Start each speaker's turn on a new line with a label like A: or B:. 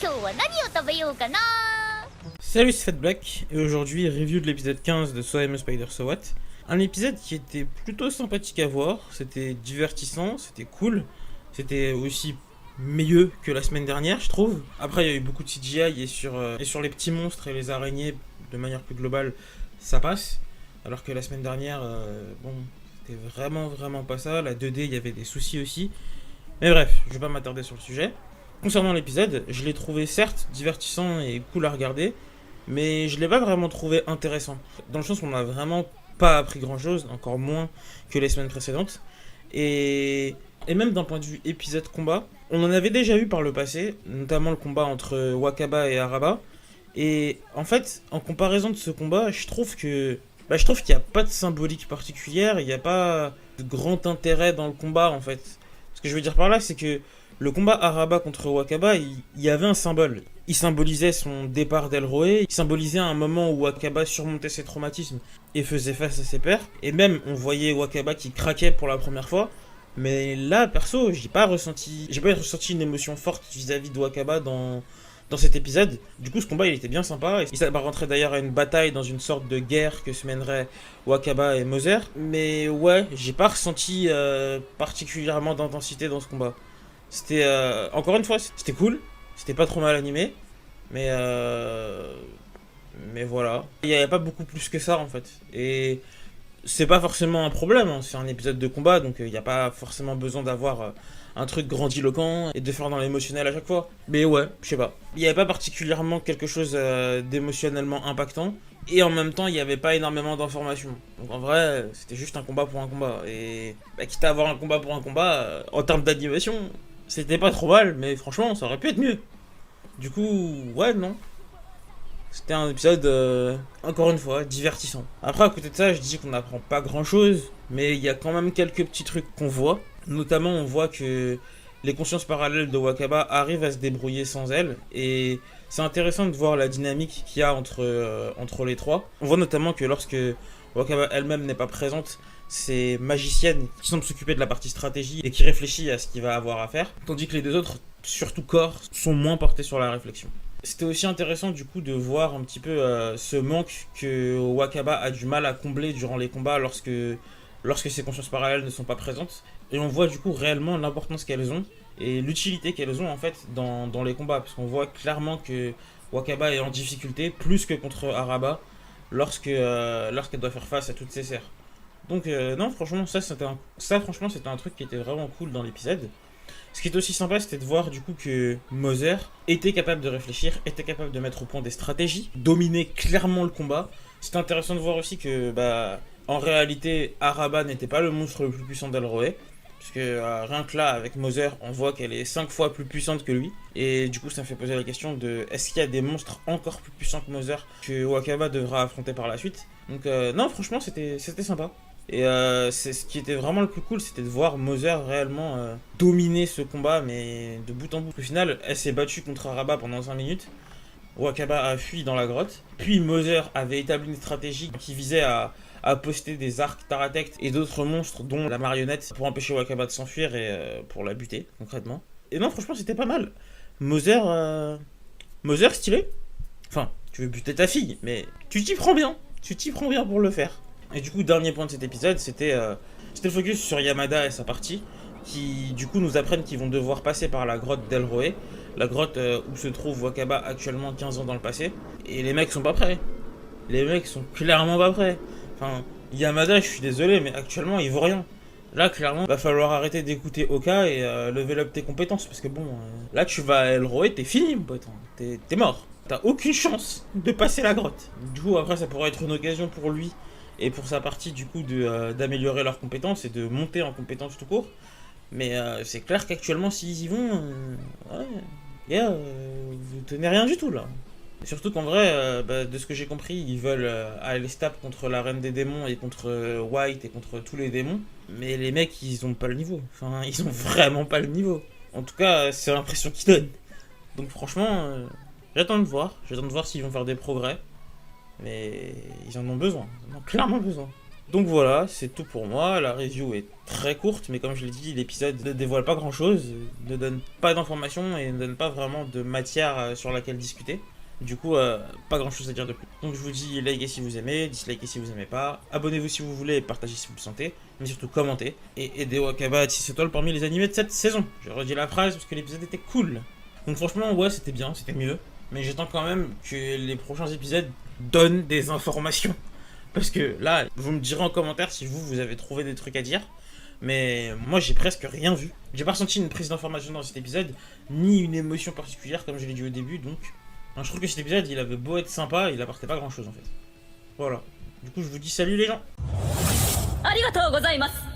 A: 今日は何を食べようかな。
B: Salut, c'est Fat Black, et aujourd'hui, review de l'épisode 15 de So I'm a Spider So What. Un épisode qui était plutôt sympathique à voir, c'était divertissant, c'était cool, c'était aussi mieux que la semaine dernière, je trouve. Après, il y a eu beaucoup de CGI, et sur les petits monstres et les araignées, de manière plus globale, ça passe. Alors que la semaine dernière, bon, c'était vraiment pas ça. La 2D, il y avait des soucis aussi. Mais bref, je vais pas m'attarder sur le sujet. Concernant l'épisode, je l'ai trouvé certes divertissant et cool à regarder, mais je l'ai pas vraiment trouvé intéressant. Dans le sens où on a vraiment pas appris grand chose, encore moins que les semaines précédentes. Et même d'un point de vue épisode combat, on en avait déjà eu par le passé, notamment le combat entre Wakaba et Araba. Et en fait, en comparaison de ce combat, je trouve qu'il n'y a pas de symbolique particulière, il n'y a pas de grand intérêt dans le combat en fait. Ce que je veux dire par là, c'est que le combat Araba contre Wakaba, il y avait un symbole. Il symbolisait son départ d'Elroé, il symbolisait un moment où Wakaba surmontait ses traumatismes et faisait face à ses pères. Et même, on voyait Wakaba qui craquait pour la première fois. Mais là, perso, j'ai pas ressenti une émotion forte vis-à-vis de Wakaba dans cet épisode. Du coup, ce combat, il était bien sympa. Il s'apparenterait d'ailleurs à une bataille dans une sorte de guerre que se mèneraient Wakaba et Moser. Mais ouais, j'ai pas ressenti particulièrement d'intensité dans ce combat. C'était, encore une fois, c'était cool. C'était pas trop mal animé. Mais voilà. Il n'y avait pas beaucoup plus que ça, en fait. Et c'est pas forcément un problème. Hein. C'est un épisode de combat, donc il n'y a pas forcément besoin d'avoir un truc grandiloquent et de faire dans l'émotionnel à chaque fois. Mais ouais, je sais pas. Il n'y avait pas particulièrement quelque chose d'émotionnellement impactant. Et en même temps, il n'y avait pas énormément d'informations. Donc en vrai, c'était juste un combat pour un combat. Et quitte à avoir un combat pour un combat, en termes d'animation, c'était pas trop mal, mais franchement, ça aurait pu être mieux. Du coup, ouais, non. C'était un épisode, encore une fois, divertissant. Après, à côté de ça, je dis qu'on n'apprend pas grand-chose, mais il y a quand même quelques petits trucs qu'on voit. Notamment, on voit que les consciences parallèles de Wakaba arrivent à se débrouiller sans elle, et c'est intéressant de voir la dynamique qu'il y a entre les trois. On voit notamment que lorsque Wakaba elle-même n'est pas présente, c'est Magicienne qui semble s'occuper de la partie stratégie et qui réfléchit à ce qu'il va avoir à faire, tandis que les deux autres, surtout Core, sont moins portés sur la réflexion. C'était aussi intéressant du coup de voir un petit peu ce manque que Wakaba a du mal à combler durant les combats lorsque ses consciences parallèles ne sont pas présentes. Et on voit du coup réellement l'importance qu'elles ont et l'utilité qu'elles ont en fait dans les combats. Parce qu'on voit clairement que Wakaba est en difficulté plus que contre Araba lorsqu'elle doit faire face à toutes ses serres. Donc non, franchement, c'était un truc qui était vraiment cool dans l'épisode. Ce qui est aussi sympa, c'était de voir du coup que Moser était capable de réfléchir, était capable de mettre au point des stratégies, dominer clairement le combat. C'était intéressant de voir aussi que, en réalité, Araba n'était pas le monstre le plus puissant d'Elroé. Puisque rien que là, avec Moser, on voit qu'elle est 5 fois plus puissante que lui. Et du coup, ça me fait poser la question de est-ce qu'il y a des monstres encore plus puissants que Moser que Wakaba devra affronter par la suite. Donc non, franchement, c'était sympa. Et c'est ce qui était vraiment le plus cool, c'était de voir Moser réellement dominer ce combat, mais de bout en bout. Au final, elle s'est battue contre Araba pendant 5 minutes. Wakaba a fui dans la grotte. Puis Moser avait établi une stratégie qui visait à poster des arcs Taratect et d'autres monstres, dont la marionnette, pour empêcher Wakaba de s'enfuir et pour la buter, concrètement. Et non, franchement, c'était pas mal. Moser stylé. Enfin, tu veux buter ta fille, mais tu t'y prends bien. Tu t'y prends bien pour le faire. Et du coup, dernier point de cet épisode, c'était le focus sur Yamada et sa partie, qui du coup nous apprennent qu'ils vont devoir passer par la grotte d'Elroé, la grotte où se trouve Wakaba actuellement 15 ans dans le passé. Et les mecs sont pas prêts. Les mecs sont clairement pas prêts. Enfin, Yamada, je suis désolé, mais actuellement il vaut rien. Là, clairement, va falloir arrêter d'écouter Oka et level up tes compétences, parce que bon, là tu vas à Elroé, t'es fini, mon pote. T'es mort. T'as aucune chance de passer la grotte. Du coup, après, ça pourrait être une occasion pour lui et pour sa partie du coup d'améliorer leurs compétences et de monter en compétences tout court. Mais c'est clair qu'actuellement s'ils y vont, vous tenez rien du tout là. Et surtout qu'en vrai, de ce que j'ai compris, ils veulent aller stap contre la reine des démons et contre White et contre tous les démons. Mais les mecs, ils ont pas le niveau. Enfin, ils ont vraiment pas le niveau. En tout cas, c'est l'impression qu'ils donnent. Donc franchement, j'attends de voir. J'attends de voir s'ils vont faire des progrès. Mais ils en ont besoin. Ils en ont clairement besoin. Donc voilà, c'est tout pour moi. La review est très courte, mais comme je l'ai dit, l'épisode ne dévoile pas grand chose, ne donne pas d'informations et ne donne pas vraiment de matière sur laquelle discuter. Du coup, pas grand chose à dire de plus. Donc je vous dis, likez si vous aimez, dislikez si vous aimez pas, abonnez-vous si vous voulez et partagez si vous le sentez, mais surtout commentez et aidez Wakaba à 6 étoiles parmi les animés de cette saison. Je redis la phrase parce que l'épisode était cool. Donc franchement, ouais, c'était bien, c'était mieux, mais j'attends quand même que les prochains épisodes donnent des informations. Parce que là, vous me direz en commentaire si vous avez trouvé des trucs à dire. Mais moi, j'ai presque rien vu. J'ai pas ressenti une prise d'information dans cet épisode, ni une émotion particulière, comme je l'ai dit au début. Donc, je trouve que cet épisode, il avait beau être sympa, il apportait pas grand chose en fait. Voilà. Du coup, je vous dis salut les gens.
A: ありがとうございます